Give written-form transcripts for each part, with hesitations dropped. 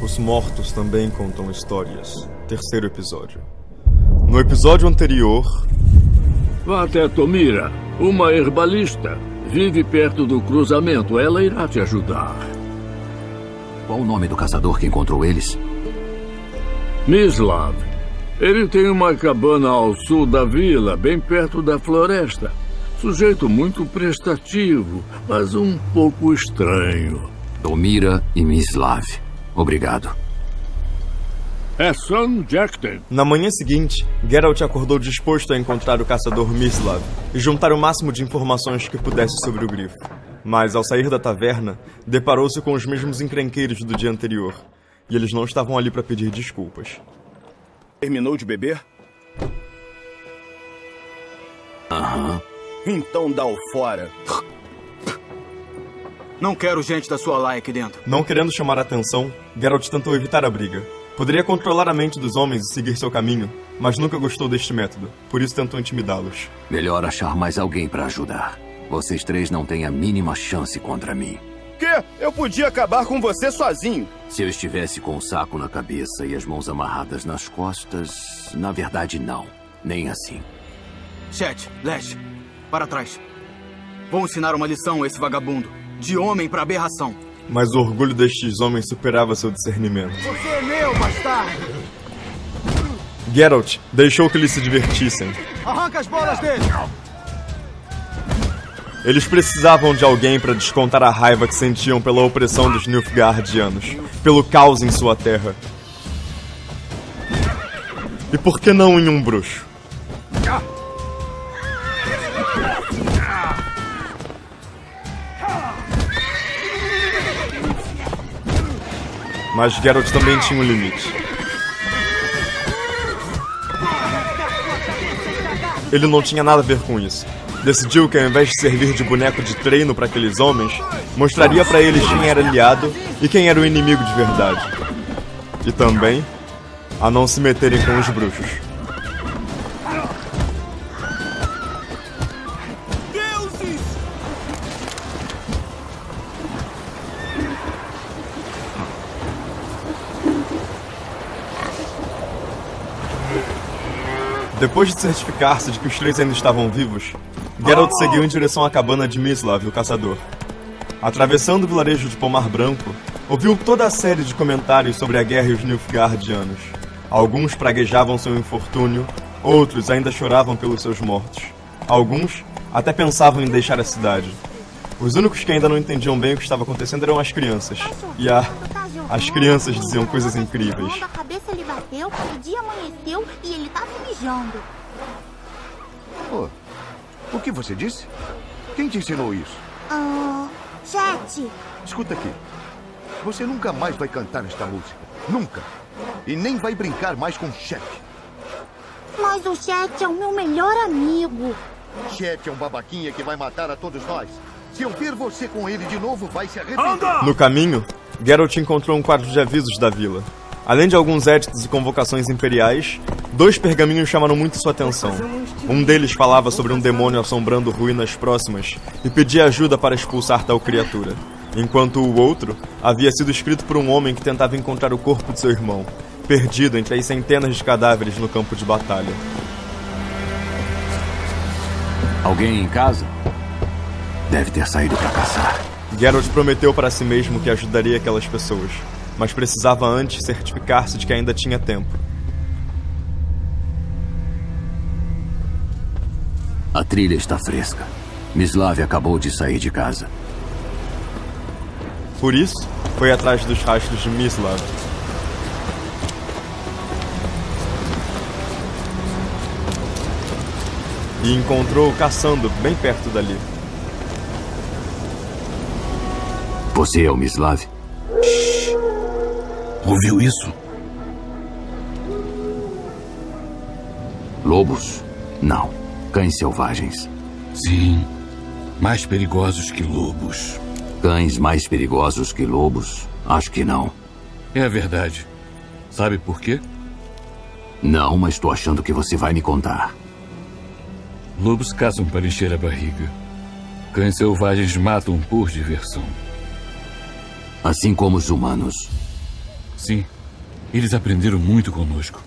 Os mortos também contam histórias. Terceiro episódio. No episódio anterior... Vá até Tomira, uma herbalista. Vive perto do cruzamento. Ela irá te ajudar. Qual o nome do caçador que encontrou eles? Mislav. Ele tem uma cabana ao sul da vila, bem perto da floresta. Sujeito muito prestativo, mas um pouco estranho. Tomira e Mislav. Obrigado. É Sam Jackson. Na manhã seguinte, Geralt acordou disposto a encontrar o caçador Mislav e juntar o máximo de informações que pudesse sobre o grifo. Mas, ao sair da taverna, deparou-se com os mesmos encrenqueiros do dia anterior. E eles não estavam ali para pedir desculpas. Terminou de beber? Aham. Então dá o fora. Não quero gente da sua laia aqui dentro. Não querendo chamar a atenção, Geralt tentou evitar a briga. Poderia controlar a mente dos homens e seguir seu caminho, mas nunca gostou deste método, por isso tentou intimidá-los. Melhor achar mais alguém para ajudar. Vocês três não têm a mínima chance contra mim. Quê? Eu podia acabar com você sozinho. Se eu estivesse com o saco na cabeça e as mãos amarradas nas costas, na verdade não. Nem assim. Chet, Lash, para trás. Vou ensinar uma lição a esse vagabundo. De homem para aberração. Mas o orgulho destes homens superava seu discernimento. Você é meu, bastardo! Geralt deixou que eles se divertissem. Arranca as bolas dele! Eles precisavam de alguém para descontar a raiva que sentiam pela opressão dos Nilfgaardianos, pelo caos em sua terra. E por que não em um bruxo? Mas Geralt também tinha um limite. Ele não tinha nada a ver com isso. Decidiu que ao invés de servir de boneco de treino para aqueles homens, mostraria para eles quem era aliado e quem era o inimigo de verdade. E também a não se meterem com os bruxos. Depois de certificar-se de que os três ainda estavam vivos, Geralt seguiu em direção à cabana de Mislav, o caçador. Atravessando o vilarejo de Pomar Branco, ouviu toda a série de comentários sobre a guerra e os Nilfgaardianos. Alguns praguejavam seu infortúnio, outros ainda choravam pelos seus mortos. Alguns até pensavam em deixar a cidade. Os únicos que ainda não entendiam bem o que estava acontecendo eram as crianças. E as crianças diziam coisas incríveis. A cabeça lhe bateu, o dia amanheceu e ele tá se mijando. Oh, o que você disse? Quem te ensinou isso? Chet. Escuta aqui. Você nunca mais vai cantar esta música. Nunca. E nem vai brincar mais com Chet. Mas o Chet é o meu melhor amigo. Chet é um babaquinha que vai matar a todos nós. Se eu ver você com ele de novo, vai se arrepender. No caminho, Geralt encontrou um quadro de avisos da vila. Além de alguns edictos e convocações imperiais, 2 pergaminhos chamaram muito sua atenção. Um deles falava sobre um demônio assombrando ruínas próximas e pedia ajuda para expulsar tal criatura, enquanto o outro havia sido escrito por um homem que tentava encontrar o corpo de seu irmão, perdido entre as centenas de cadáveres no campo de batalha. Alguém em casa? Deve ter saído para caçar. Geralt prometeu para si mesmo que ajudaria aquelas pessoas, mas precisava antes certificar-se de que ainda tinha tempo. A trilha está fresca. Mislav acabou de sair de casa. Por isso, foi atrás dos rastros de Mislav. E encontrou-o caçando bem perto dali. Você é o Mislav? Ouviu isso? Lobos? Não. Cães selvagens. Sim. Mais perigosos que lobos. Cães mais perigosos que lobos? Acho que não. É a verdade. Sabe por quê? Não, mas estou achando que você vai me contar. Lobos caçam para encher a barriga. Cães selvagens matam por diversão. Assim como os humanos. Sim, eles aprenderam muito conosco.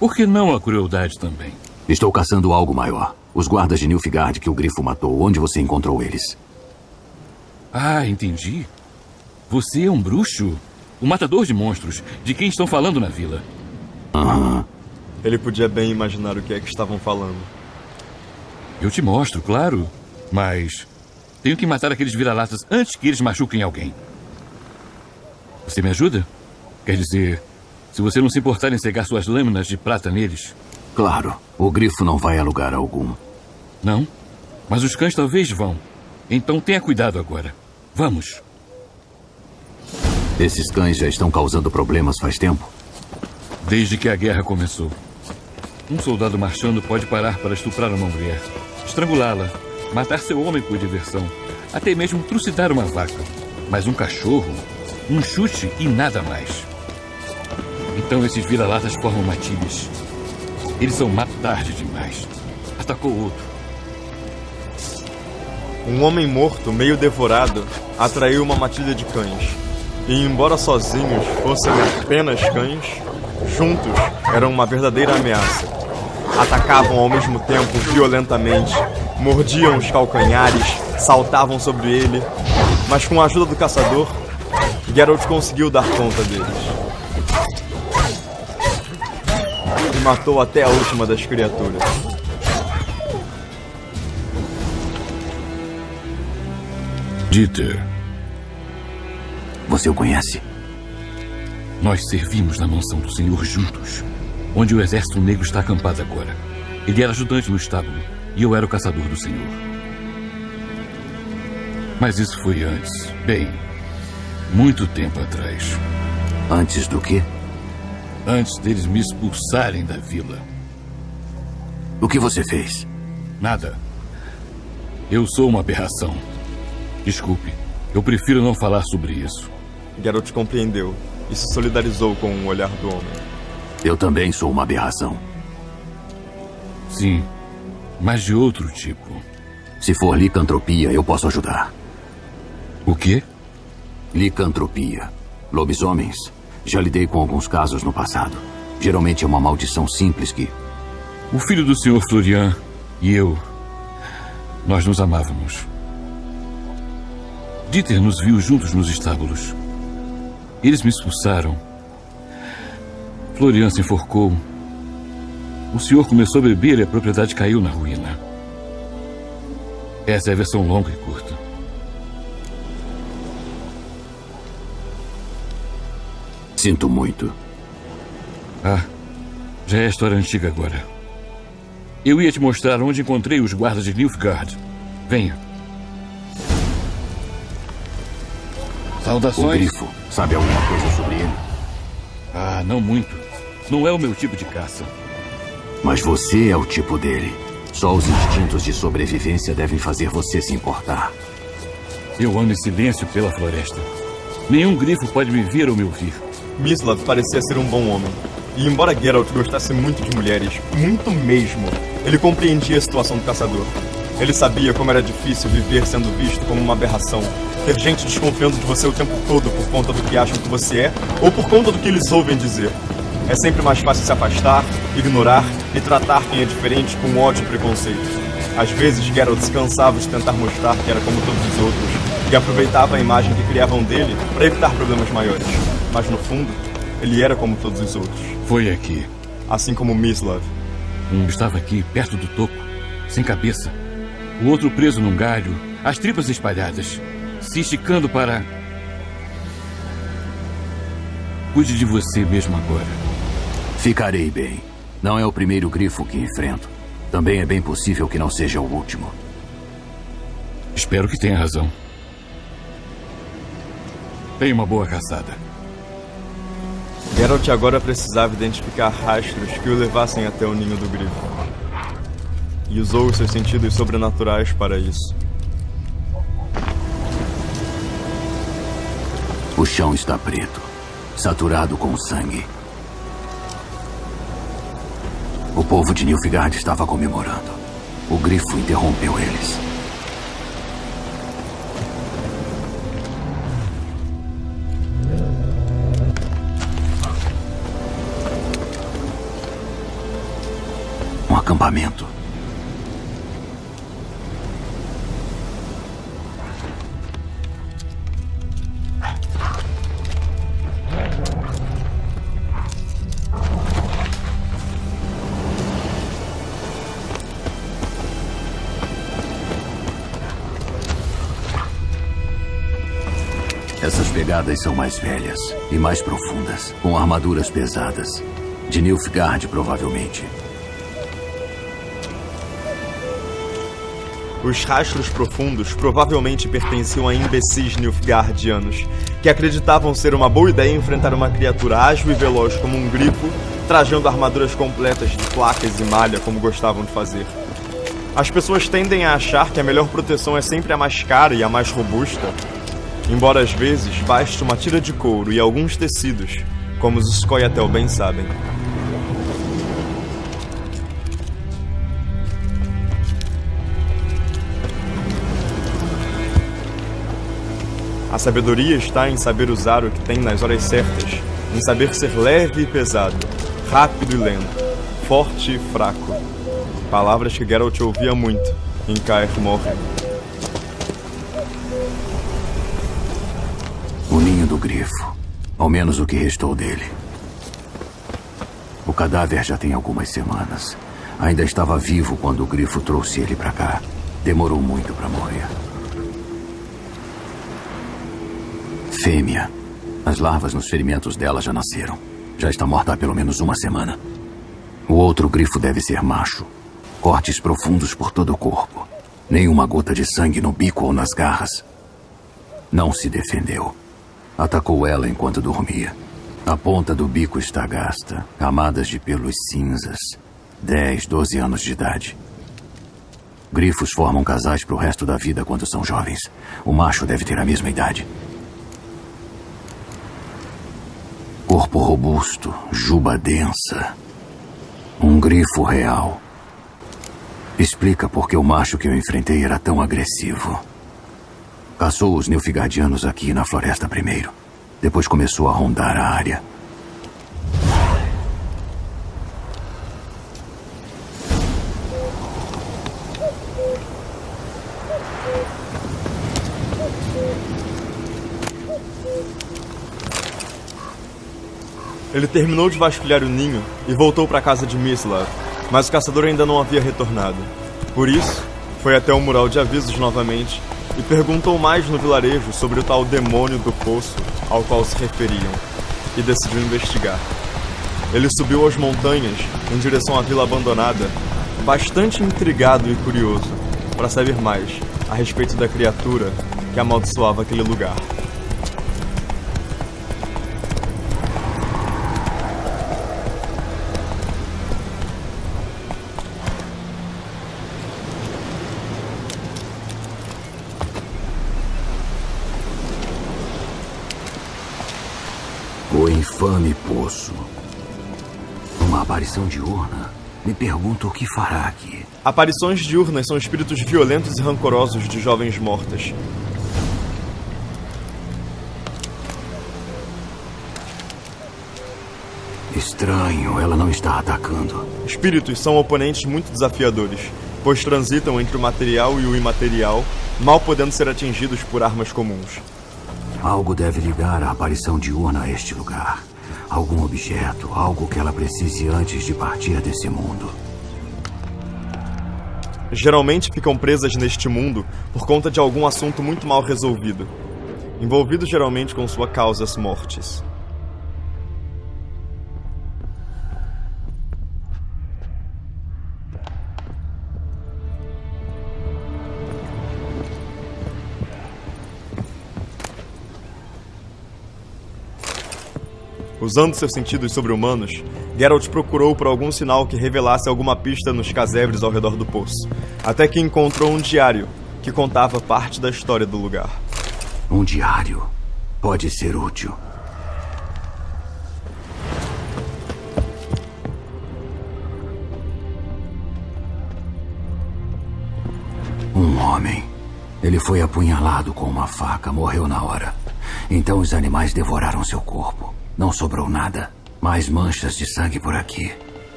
Por que não a crueldade também? Estou caçando algo maior. Os guardas de Nilfgaard que o Grifo matou. Onde você encontrou eles? Ah, entendi. Você é um bruxo? O matador de monstros, de quem estão falando na vila. Aham. Ele podia bem imaginar o que é que estavam falando. Eu te mostro, claro. Mas tenho que matar aqueles vira-latas antes que eles machuquem alguém. Você me ajuda? Quer dizer, se você não se importar em cegar suas lâminas de prata neles. Claro, o Grifo não vai a lugar algum. Não? Mas os cães talvez vão. Então tenha cuidado agora. Vamos. Esses cães já estão causando problemas faz tempo? Desde que a guerra começou. Um soldado marchando pode parar para estuprar uma mulher, estrangulá-la, matar seu homem por diversão, até mesmo trucidar uma vaca. Mas um cachorro, um chute e nada mais. Então esses vira-latas formam matilhas. Eles são má tarde demais. Atacou outro. Um homem morto, meio devorado, atraiu uma matilha de cães. E embora sozinhos fossem apenas cães, juntos eram uma verdadeira ameaça. Atacavam ao mesmo tempo violentamente, mordiam os calcanhares, saltavam sobre ele, mas com a ajuda do caçador, Geralt conseguiu dar conta deles. E matou até a última das criaturas. Dieter. Você o conhece? Nós servimos na mansão do Senhor juntos, onde o exército negro está acampado agora. Ele era ajudante no estábulo e eu era o caçador do Senhor. Mas isso foi antes. Bem, muito tempo atrás. Antes do quê? Antes deles me expulsarem da vila. O que você fez? Nada. Eu sou uma aberração. Desculpe, eu prefiro não falar sobre isso. Geralt compreendeu e se solidarizou com o olhar do homem. Eu também sou uma aberração. Sim, mas de outro tipo. Se for licantropia, eu posso ajudar. O quê? Licantropia. Lobisomens. Já lidei com alguns casos no passado. Geralmente é uma maldição simples que... O filho do Sr. Florian e eu, nós nos amávamos. Dieter nos viu juntos nos estábulos. Eles me expulsaram. Florian se enforcou. O senhor começou a beber e a propriedade caiu na ruína. Essa é a versão longa e curta. Sinto muito. Ah, já é história antiga agora. Eu ia te mostrar onde encontrei os guardas de Nilfgaard. Venha. Saudações. O Grifo, sabe alguma coisa sobre ele? Ah, não muito. Não é o meu tipo de caça. Mas você é o tipo dele. Só os instintos de sobrevivência devem fazer você se importar. Eu ando em silêncio pela floresta. Nenhum grifo pode me ver ou me ouvir. Mislav parecia ser um bom homem. E embora Geralt gostasse muito de mulheres, muito mesmo, ele compreendia a situação do caçador. Ele sabia como era difícil viver sendo visto como uma aberração. Ter gente desconfiando de você o tempo todo por conta do que acham que você é, ou por conta do que eles ouvem dizer. É sempre mais fácil se afastar, ignorar e tratar quem é diferente com ódio e preconceito. Às vezes, Geralt se cansava de tentar mostrar que era como todos os outros, e aproveitava a imagem que criavam dele para evitar problemas maiores. Mas no fundo, ele era como todos os outros. Foi aqui. Assim como Mislav. Um estava aqui, perto do toco, sem cabeça. O outro preso num galho, as tripas espalhadas, se esticando para... Cuide de você mesmo agora. Ficarei bem. Não é o primeiro grifo que enfrento. Também é bem possível que não seja o último. Espero que tenha razão. Tenha uma boa caçada. Geralt agora precisava identificar rastros que o levassem até o ninho do grifo. E usou os seus sentidos sobrenaturais para isso. O chão está preto, saturado com sangue. O povo de Nilfgaard estava comemorando. O grifo interrompeu eles. acampamento. Essas pegadas são mais velhas e mais profundas, com armaduras pesadas. De Nilfgaard, provavelmente. Os rastros profundos provavelmente pertenciam a imbecis nilfgaardianos, que acreditavam ser uma boa ideia enfrentar uma criatura ágil e veloz como um grifo, trajando armaduras completas de placas e malha, como gostavam de fazer. As pessoas tendem a achar que a melhor proteção é sempre a mais cara e a mais robusta, embora às vezes baste uma tira de couro e alguns tecidos, como os Scoia'tael bem sabem. A sabedoria está em saber usar o que tem nas horas certas, em saber ser leve e pesado, rápido e lento, forte e fraco. Palavras que Geralt ouvia muito em Kaer Morhen. O ninho do grifo. Ao menos o que restou dele. O cadáver já tem algumas semanas. Ainda estava vivo quando o grifo trouxe ele para cá. Demorou muito para morrer. Fêmea. As larvas nos ferimentos dela já nasceram. Já está morta há pelo menos uma semana. O outro grifo deve ser macho. Cortes profundos por todo o corpo. Nenhuma gota de sangue no bico ou nas garras. Não se defendeu. Atacou ela enquanto dormia. A ponta do bico está gasta. Camadas de pelos cinzas. 10, 12 anos de idade. Grifos formam casais para o resto da vida quando são jovens. O macho deve ter a mesma idade. Corpo robusto, juba densa. Um grifo real. Explica por que o macho que eu enfrentei era tão agressivo. Caçou os Nilfgaardianos aqui na floresta primeiro. Depois começou a rondar a área. Ele terminou de vasculhar o ninho e voltou para a casa de Mislav, mas o caçador ainda não havia retornado. Por isso, foi até o mural de avisos novamente e perguntou mais no vilarejo sobre o tal demônio do poço ao qual se referiam, e decidiu investigar. Ele subiu às montanhas em direção à vila abandonada, bastante intrigado e curioso para saber mais a respeito da criatura que amaldiçoava aquele lugar. O infame poço. Uma aparição diurna. Me pergunto o que fará aqui. Aparições diurnas são espíritos violentos e rancorosos de jovens mortas. Estranho, ela não está atacando. Espíritos são oponentes muito desafiadores, pois transitam entre o material e o imaterial, mal podendo ser atingidos por armas comuns. Algo deve ligar a aparição diurna a este lugar. Algum objeto, algo que ela precise antes de partir desse mundo. Geralmente ficam presas neste mundo por conta de algum assunto muito mal resolvido, envolvido geralmente com sua causas mortis. Usando seus sentidos sobre-humanos, Geralt procurou por algum sinal que revelasse alguma pista nos casebres ao redor do poço, até que encontrou um diário que contava parte da história do lugar. Um diário pode ser útil. Um homem. Ele foi apunhalado com uma faca, morreu na hora. Então os animais devoraram seu corpo. Não sobrou nada. Mais manchas de sangue por aqui.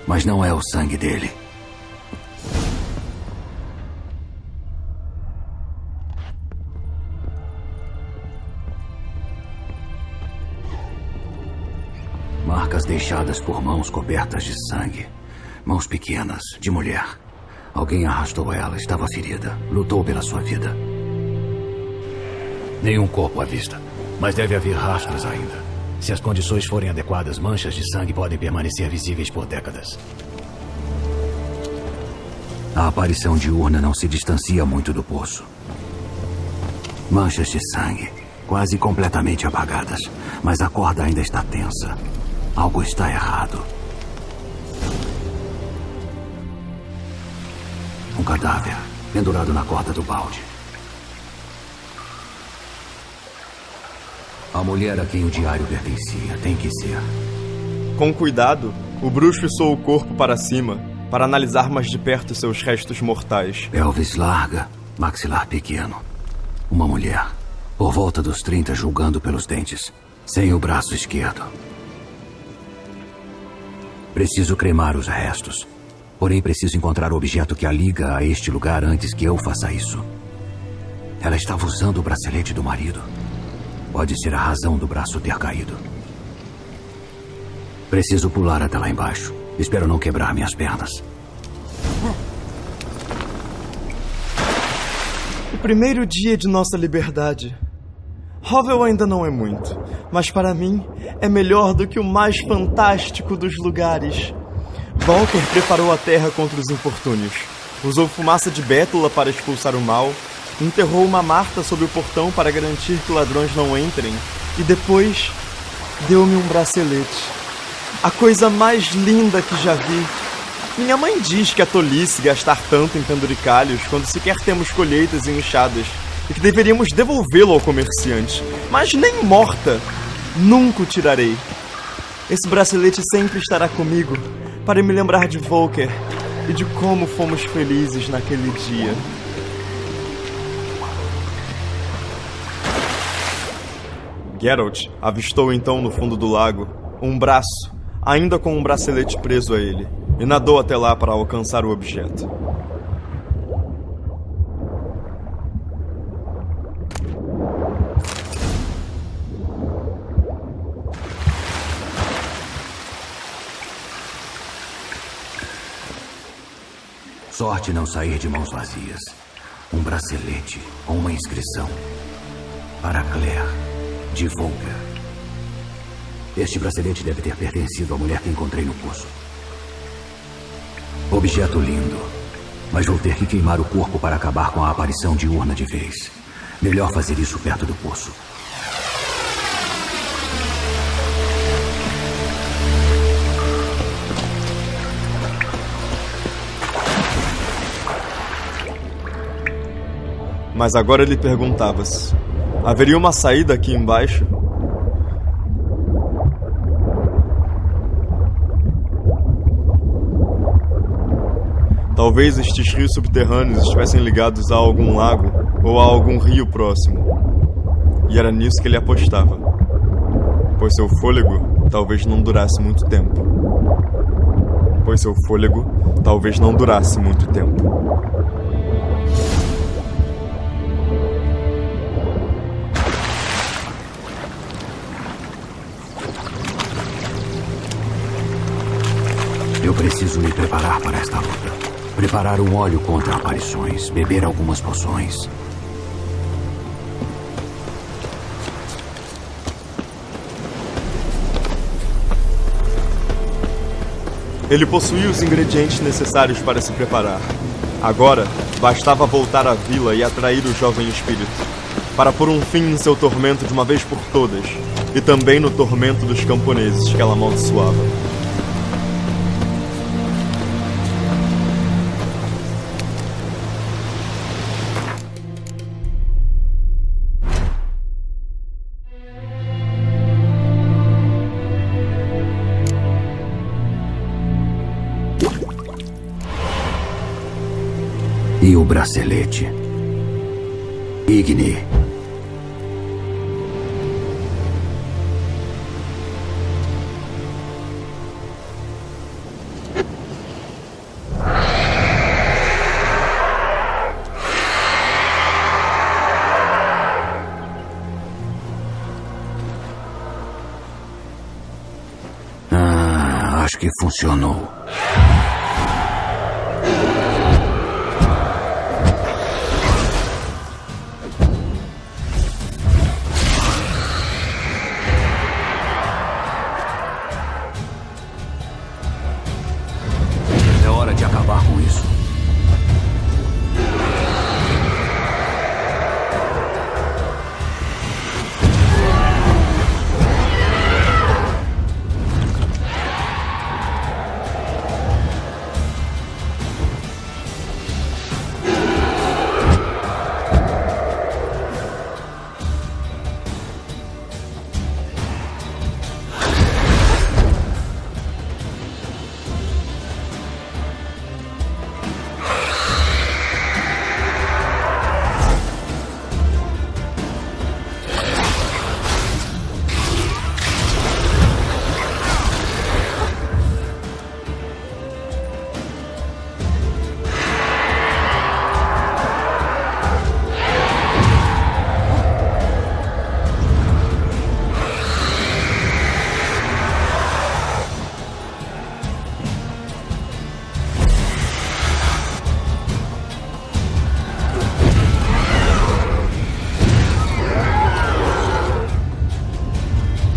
Mas não é o sangue dele. marcas deixadas por mãos cobertas de sangue. Mãos pequenas, de mulher. Alguém arrastou ela, estava ferida. Lutou pela sua vida. Nenhum corpo à vista, mas deve haver rastros ainda. Se as condições forem adequadas, manchas de sangue podem permanecer visíveis por décadas. A aparição diurna não se distancia muito do poço. Manchas de sangue, quase completamente apagadas, mas a corda ainda está tensa. Algo está errado. Um cadáver pendurado na corda do balde. A mulher a quem o diário pertencia tem que ser. Com cuidado, o bruxo içou o corpo para cima para analisar mais de perto seus restos mortais. Pelvis larga, maxilar pequeno. Uma mulher, por volta dos 30, julgando pelos dentes, sem o braço esquerdo. Preciso cremar os restos. Porém, preciso encontrar o objeto que a liga a este lugar antes que eu faça isso. Ela estava usando o bracelete do marido. Pode ser a razão do braço ter caído. Preciso pular até lá embaixo. Espero não quebrar minhas pernas. O primeiro dia de nossa liberdade. Hovel ainda não é muito, mas para mim é melhor do que o mais fantástico dos lugares. Volker preparou a terra contra os infortúnios. Usou fumaça de bétula para expulsar o mal. Enterrou uma marta sob o portão para garantir que ladrões não entrem. E depois, deu-me um bracelete. A coisa mais linda que já vi. Minha mãe diz que é tolice gastar tanto em penduricalhos quando sequer temos colheitas e enxadas, e que deveríamos devolvê-lo ao comerciante. Mas nem morta, nunca o tirarei. Esse bracelete sempre estará comigo, para me lembrar de Volker e de como fomos felizes naquele dia. Geralt avistou então no fundo do lago um braço, ainda com um bracelete preso a ele, e nadou até lá para alcançar o objeto. Sorte não sair de mãos vazias. Um bracelete com uma inscrição. Para Claire, de Volker. Este bracelete deve ter pertencido à mulher que encontrei no poço. Objeto lindo, mas vou ter que queimar o corpo para acabar com a aparição diurna de vez. Melhor fazer isso perto do poço. Mas agora ele perguntava-se: haveria uma saída aqui embaixo? Talvez estes rios subterrâneos estivessem ligados a algum lago ou a algum rio próximo. E era nisso que ele apostava, pois seu fôlego talvez não durasse muito tempo. Eu preciso me preparar para esta luta. Preparar um óleo contra aparições. Beber algumas poções. Ele possuía os ingredientes necessários para se preparar. Agora, bastava voltar à vila e atrair o jovem espírito, para pôr um fim em seu tormento de uma vez por todas, e também no tormento dos camponeses que ela amaldiçoava. E o bracelete. Igni. que funcionou. É hora de acabar com isso.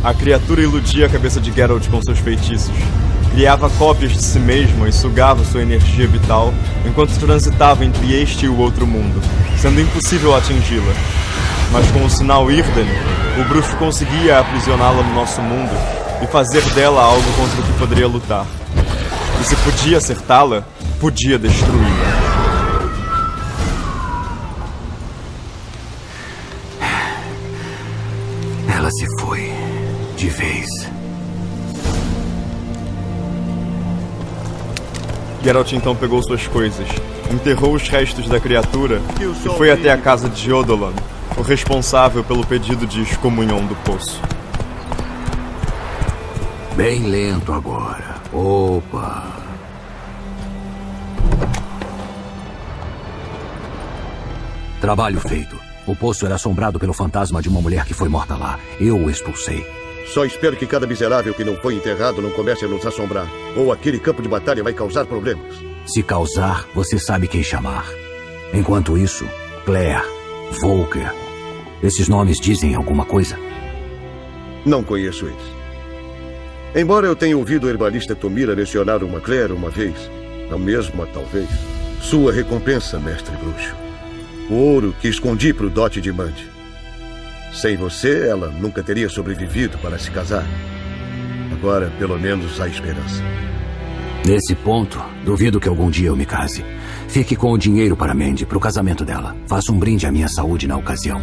A criatura iludia a cabeça de Geralt com seus feitiços. Criava cópias de si mesma e sugava sua energia vital enquanto transitava entre este e o outro mundo, sendo impossível atingi-la. Mas com o sinal Irden, o bruxo conseguia aprisioná-la no nosso mundo e fazer dela algo contra o que poderia lutar. E se podia acertá-la, podia destruí-la. Ela se foi. De vez. Geralt então pegou suas coisas, enterrou os restos da criatura e foi até a casa de Eodolan, o responsável pelo pedido de excomunhão do poço. Bem lento agora. Opa! Trabalho feito. O poço era assombrado pelo fantasma de uma mulher que foi morta lá. Eu o expulsei. Só espero que cada miserável que não foi enterrado não comece a nos assombrar. Ou aquele campo de batalha vai causar problemas. Se causar, você sabe quem chamar. Enquanto isso, Claire, Volker. Esses nomes dizem alguma coisa? Não conheço eles. Embora eu tenha ouvido o herbalista Tomira lecionar uma Claire uma vez, a mesma talvez. Sua recompensa, mestre bruxo. O ouro que escondi para o dote de Mande. Sem você, ela nunca teria sobrevivido para se casar. Agora, pelo menos, há esperança. Nesse ponto, duvido que algum dia eu me case. Fique com o dinheiro para Mandy, para o casamento dela. Faça um brinde à minha saúde na ocasião.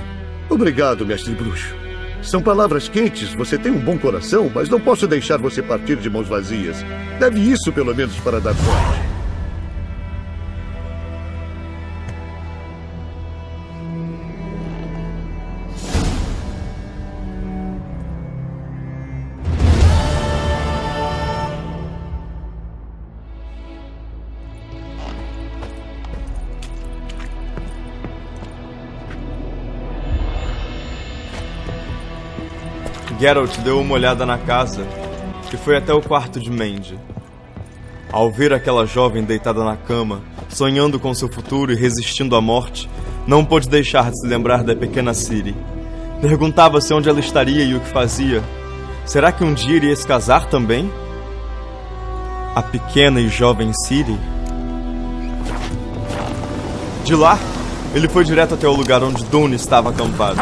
Obrigado, mestre bruxo. São palavras quentes, você tem um bom coração, mas não posso deixar você partir de mãos vazias. Deve isso, pelo menos, para dar sorte. Geralt deu uma olhada na casa e foi até o quarto de Mandy. Ao ver aquela jovem deitada na cama, sonhando com seu futuro e resistindo à morte, não pôde deixar de se lembrar da pequena Ciri. Perguntava-se onde ela estaria e o que fazia. Será que um dia iria se casar também? A pequena e jovem Ciri? De lá, ele foi direto até o lugar onde Dune estava acampado,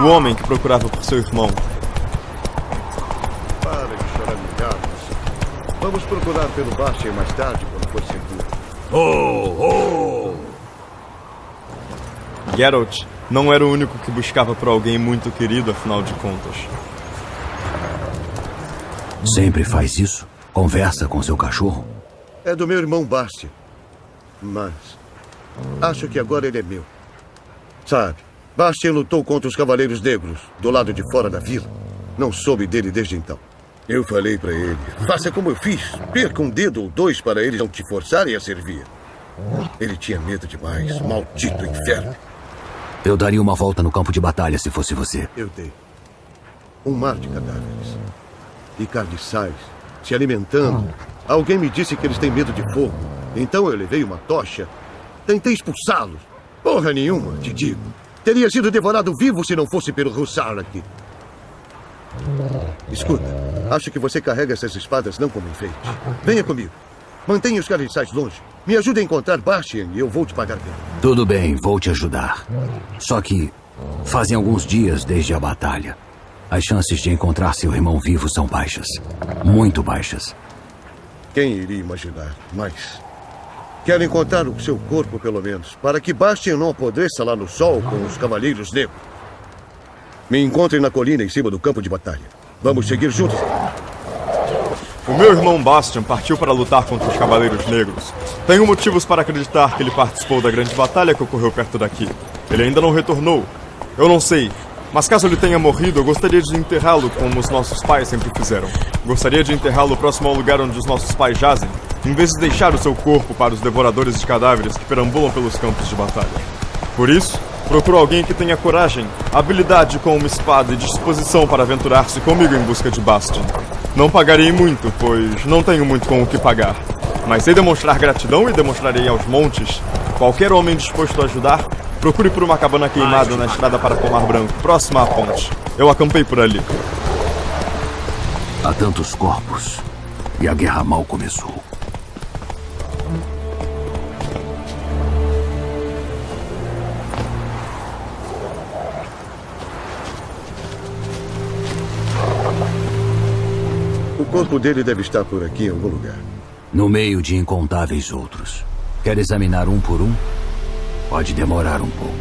o homem que procurava por seu irmão. Vamos procurar pelo Bastien mais tarde, quando for seguro. Geralt não era o único que buscava por alguém muito querido, afinal de contas. Sempre faz isso? Conversa com seu cachorro? É do meu irmão Bastien. Mas acho que agora ele é meu. Sabe, Bastien lutou contra os Cavaleiros Negros, do lado de fora da vila. Não soube dele desde então. Eu falei pra ele, faça como eu fiz. Perca um dedo ou dois para eles não te forçarem a servir. Ele tinha medo demais, maldito inferno. Eu daria uma volta no campo de batalha se fosse você. Eu dei. Um mar de cadáveres. E carniçais, se alimentando, Alguém me disse que eles têm medo de fogo. Então eu levei uma tocha. Tentei expulsá-los. Porra nenhuma, te digo. Teria sido devorado vivo se não fosse pelo Hussar aqui. Escuta, acho que você carrega essas espadas não como enfeite. Venha comigo. Mantenha os carniçais longe. Me ajude a encontrar Bastian e eu vou te pagar bem. Tudo bem, vou te ajudar. Só que fazem alguns dias desde a batalha. As chances de encontrar seu irmão vivo são baixas. Muito baixas. Quem iria imaginar? Mas quero encontrar o seu corpo, pelo menos, para que Bastian não apodreça lá no sol com os Cavaleiros Negros. Me encontrem na colina em cima do campo de batalha. Vamos seguir juntos. O meu irmão Bastian partiu para lutar contra os Cavaleiros Negros. Tenho motivos para acreditar que ele participou da grande batalha que ocorreu perto daqui. Ele ainda não retornou. Eu não sei. Mas caso ele tenha morrido, eu gostaria de enterrá-lo como os nossos pais sempre fizeram. Gostaria de enterrá-lo próximo ao lugar onde os nossos pais jazem, em vez de deixar o seu corpo para os devoradores de cadáveres que perambulam pelos campos de batalha. Por isso, procuro alguém que tenha coragem, habilidade com uma espada e disposição para aventurar-se comigo em busca de Bastian. Não pagarei muito, pois não tenho muito com o que pagar. Mas sei demonstrar gratidão e demonstrarei aos montes. Qualquer homem disposto a ajudar, procure por uma cabana queimada na estrada para Pomar Branco, próxima à ponte. Eu acampei por ali. Há tantos corpos e a guerra mal começou. O corpo dele deve estar por aqui em algum lugar. No meio de incontáveis outros. Quer examinar um por um? Pode demorar um pouco.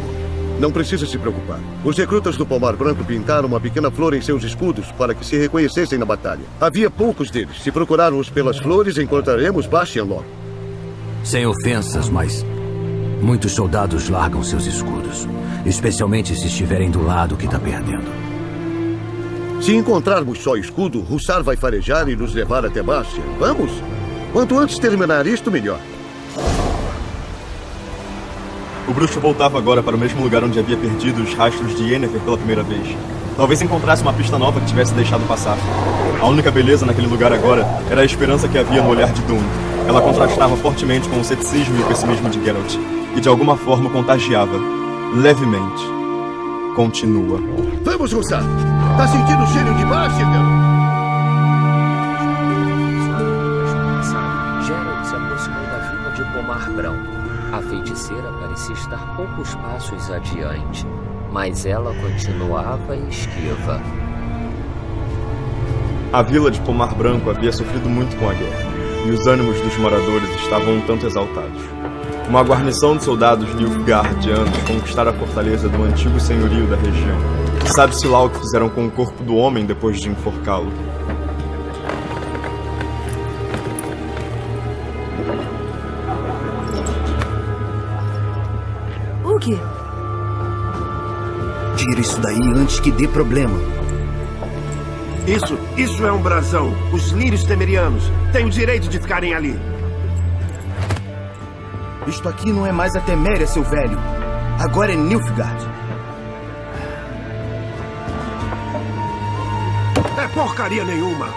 Não precisa se preocupar. Os recrutas do Pomar Branco pintaram uma pequena flor em seus escudos para que se reconhecessem na batalha. Havia poucos deles. Se procurarmos pelas flores, encontraremos Bastian logo. Sem ofensas, mas muitos soldados largam seus escudos. Especialmente se estiverem do lado que está perdendo. Se encontrarmos só escudo, Hussar vai farejar e nos levar até Bastian. Vamos? Quanto antes terminar isto, melhor. O bruxo voltava agora para o mesmo lugar onde havia perdido os rastros de Yennefer pela primeira vez. Talvez encontrasse uma pista nova que tivesse deixado passar. A única beleza naquele lugar agora era a esperança que havia no olhar de Dune. Ela contrastava fortemente com o ceticismo e o pessimismo de Geralt. E de alguma forma contagiava. Levemente. Continua. Vamos, Hussar! Tá sentindo o cheiro de Bastian, garoto? Geralt se aproximou da vila de Pomar Branco. A feiticeira parecia estar poucos passos adiante, mas ela continuava esquiva. A vila de Pomar Branco havia sofrido muito com a guerra, e os ânimos dos moradores estavam um tanto exaltados. Uma guarnição de soldados nilfgaardianos conquistara a fortaleza do antigo senhorio da região. Sabe-se lá o que fizeram com o corpo do homem depois de enforcá-lo. O quê? Tira isso daí antes que dê problema. Isso é um brasão. Os lírios temerianos têm o direito de ficarem ali. Isto aqui não é mais a Teméria, seu velho. Agora é Nilfgaard. É porcaria nenhuma.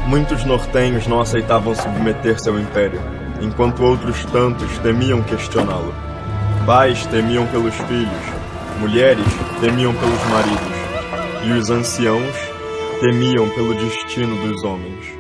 Muitos nortenhos não aceitavam submeter-se ao império, enquanto outros tantos temiam questioná-lo. Pais temiam pelos filhos, mulheres temiam pelos maridos, e os anciãos temiam pelo destino dos homens.